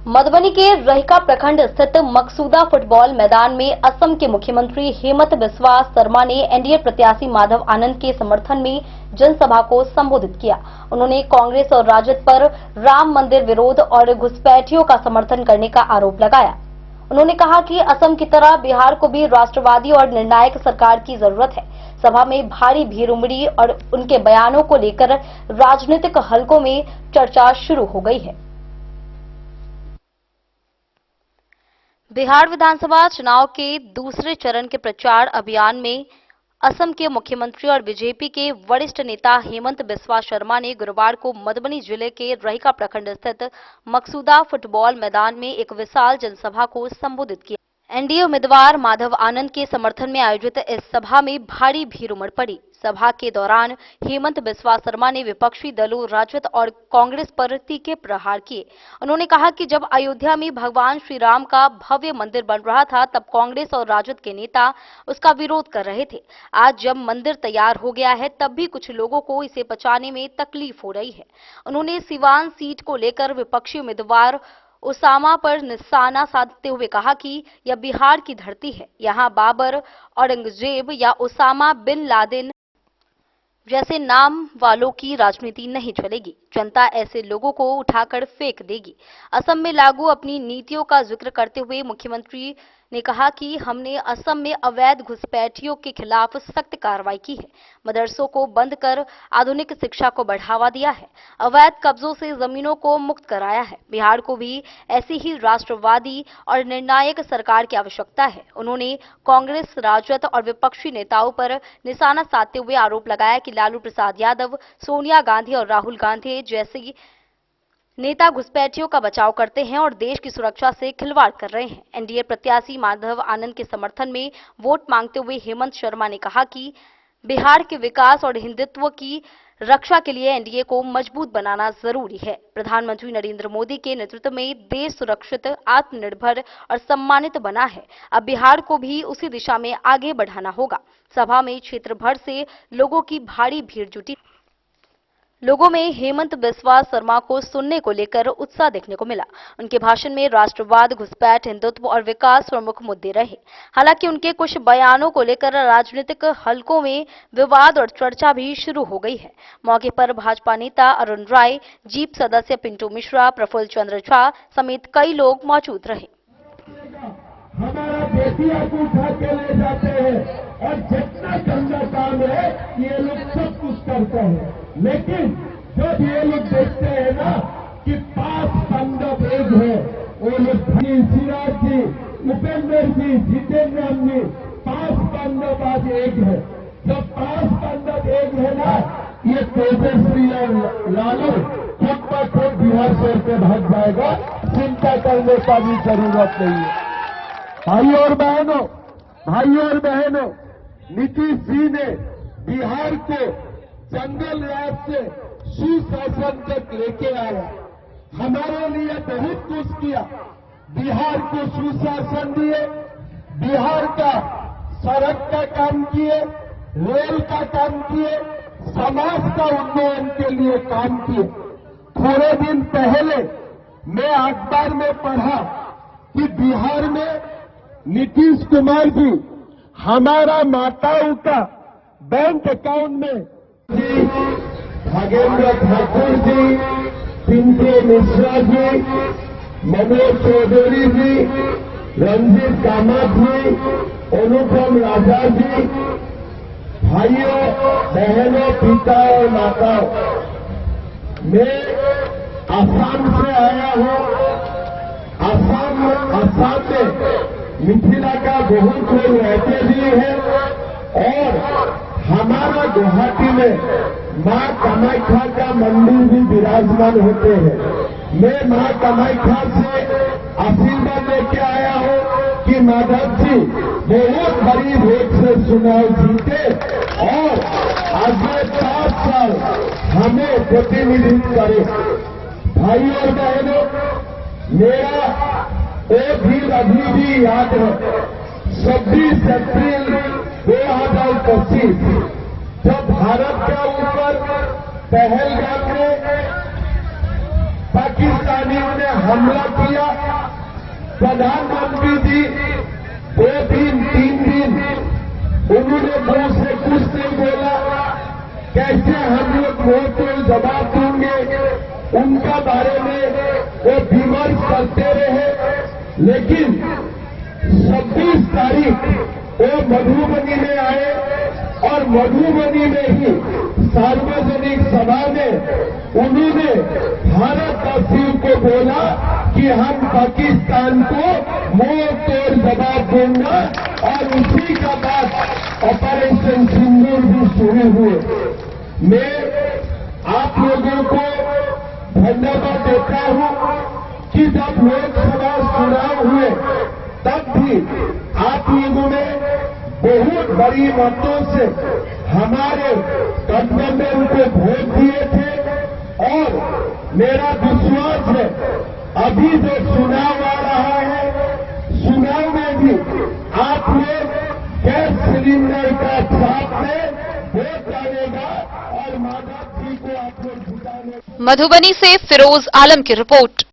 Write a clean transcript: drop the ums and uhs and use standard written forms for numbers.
मधुबनी के रहिका प्रखंड स्थित मकसूदा फुटबॉल मैदान में असम के मुख्यमंत्री हेमंत बिस्वा शर्मा ने एनडीए प्रत्याशी माधव आनंद के समर्थन में जनसभा को संबोधित किया। उन्होंने कांग्रेस और राजद पर राम मंदिर विरोध और घुसपैठियों का समर्थन करने का आरोप लगाया। उन्होंने कहा कि असम की तरह बिहार को भी राष्ट्रवादी और निर्णायक सरकार की जरूरत है। सभा में भारी भीड़ उमड़ी और उनके बयानों को लेकर राजनीतिक हलकों में चर्चा शुरू हो गई है। बिहार विधानसभा चुनाव के दूसरे चरण के प्रचार अभियान में असम के मुख्यमंत्री और बीजेपी के वरिष्ठ नेता हेमंत बिस्वा शर्मा ने गुरुवार को मधुबनी जिले के रहिका प्रखंड स्थित मकसूदा फुटबॉल मैदान में एक विशाल जनसभा को संबोधित किया। एनडीए उम्मीदवार माधव आनंद के समर्थन में आयोजित इस सभा में भारी भीड़ उमड़ पड़ी। सभा के दौरान हेमंत बिस्वा शर्मा ने विपक्षी दलों, राजद और कांग्रेस पर तीखे प्रहार किए। उन्होंने कहा कि जब अयोध्या में भगवान श्री राम का भव्य मंदिर बन रहा था, तब कांग्रेस और राजद के नेता उसका विरोध कर रहे थे। आज जब मंदिर तैयार हो गया है, तब भी कुछ लोगों को इसे पचाने में तकलीफ हो रही है। उन्होंने सीवान सीट को लेकर विपक्षी उम्मीदवार उसामा पर निशाना साधते हुए कहा कि यह बिहार की धरती है। यहाँ बाबर, औरंगजेब या उसामा बिन लादेन जैसे नाम वालों की राजनीति नहीं चलेगी। जनता ऐसे लोगों को उठाकर फेंक देगी। असम में लागू अपनी नीतियों का जिक्र करते हुए मुख्यमंत्री ने कहा कि हमने असम में अवैध घुसपैठियों के खिलाफ सख्त कार्रवाई की है। मदरसों को बंद कर आधुनिक शिक्षा को बढ़ावा दिया है। अवैध कब्जों से जमीनों को मुक्त कराया है। बिहार को भी ऐसी ही राष्ट्रवादी और निर्णायक सरकार की आवश्यकता है। उन्होंने कांग्रेस, राजद और विपक्षी नेताओं पर निशाना साधते हुए आरोप लगाया कि लालू प्रसाद यादव, सोनिया गांधी और राहुल गांधी जैसे नेता घुसपैठियों का बचाव करते हैं और देश की सुरक्षा से खिलवाड़ कर रहे हैं। एनडीए प्रत्याशी माधव आनंद के समर्थन में वोट मांगते हुए हेमंत शर्मा ने कहा कि बिहार के विकास और हिंदुत्व की रक्षा के लिए एनडीए को मजबूत बनाना जरूरी है। प्रधानमंत्री नरेंद्र मोदी के नेतृत्व में देश सुरक्षित, आत्मनिर्भर और सम्मानित बना है। अब बिहार को भी उसी दिशा में आगे बढ़ाना होगा। सभा में क्षेत्र भर से लोगों की भारी भीड़ जुटी। लोगों में हेमंत बिस्वा शर्मा को सुनने को लेकर उत्साह देखने को मिला। उनके भाषण में राष्ट्रवाद, घुसपैठ, हिंदुत्व और विकास प्रमुख मुद्दे रहे। हालांकि उनके कुछ बयानों को लेकर राजनीतिक हलकों में विवाद और चर्चा भी शुरू हो गई है। मौके पर भाजपा नेता अरुण राय, जीप सदस्य पिंटू मिश्रा, प्रफुल्ल चंद्र झा समेत कई लोग मौजूद रहे। हमारा बेटिया को उठा के ले जाते हैं और जितना गंदा काम है ये लोग सब कुछ करते हैं। लेकिन जब ये लोग देखते हैं ना कि 5 पांडव एक है, वो लोग सिराज जी, उपेंद्र जी, जितेंद्र जी, 5 पांडव आज एक है। जब 5 पांडव एक है ना, ये तेजस्वी और लालू खुद पर खुद बिहार छोड़ के भाग जाएगा। चिंता करने का भी जरूरत नहीं है। भाइयों और बहनों, नीतीश जी ने बिहार को जंगल राज से सुशासन तक लेके आया। हमारे लिए बहुत कुछ किया। बिहार को सुशासन दिए, बिहार का सड़क का काम किए, रेल का काम किए, समाज का उन्नयन के लिए काम किए। थोड़े दिन पहले मैं अखबार में पढ़ा कि बिहार में नीतीश कुमार जी हमारा माताओं का बैंक अकाउंट में जी, भागेंद्र ठाकुर जी, पिंटू मिश्रा जी, मनोज चौधरी जी, रंजीत कामत जी, अनुपम राजा जी, भाइयों बहनों, पिता और माताओं, मैं असम से आया हूं। असम में मिथिला का बहुत लोग रहते भी हैं और हमारा गुवाहाटी में मां कामाख्या का मंदिर भी विराजमान होते हैं। मैं मां कामाख्या से आशीर्वाद लेके आया हूं कि माधव जी बहुत बड़ी वोट से चुनाव जीते और आगे 5 साल हमें प्रतिनिधित्व करें। भाइयों और बहनों, मेरा एक दिन अभी भी याद है, 26 अप्रैल 2025 जब भारत के ऊपर पहलगाम में पाकिस्तानियों ने हमला किया, प्रधानमंत्री जी 2 दिन 3 दिन उन्होंने मुंह से कुछ नहीं बोला, कैसे हम लोग मुंह तोड़ जवाब देंगे, उनका बारे में वो विमर्श करते रहे। लेकिन 26 तारीख वो मधुबनी में आए और मधुबनी में ही सार्वजनिक सभा में उन्होंने भारतवासियों को बोला कि हम पाकिस्तान को मुंह तोड़ जवाब देंगे, और उसी का बाद ऑपरेशन सिंदूर भी शुरू हुए। मैं आप लोगों को धन्यवाद देता हूं कि जब लोकसभा चुनाव हुए तब भी आप लोगों ने बहुत बड़ी मतों से हमारे गठबंधन को वोट दिए थे, और मेरा विश्वास है अभी जो चुनाव आ रहा है, चुनाव में भी आप लोग गैस सिलेंडर का साथ में वोट डालेगा और माधव जी को आप लोग जिताने। मधुबनी से फिरोज आलम की रिपोर्ट।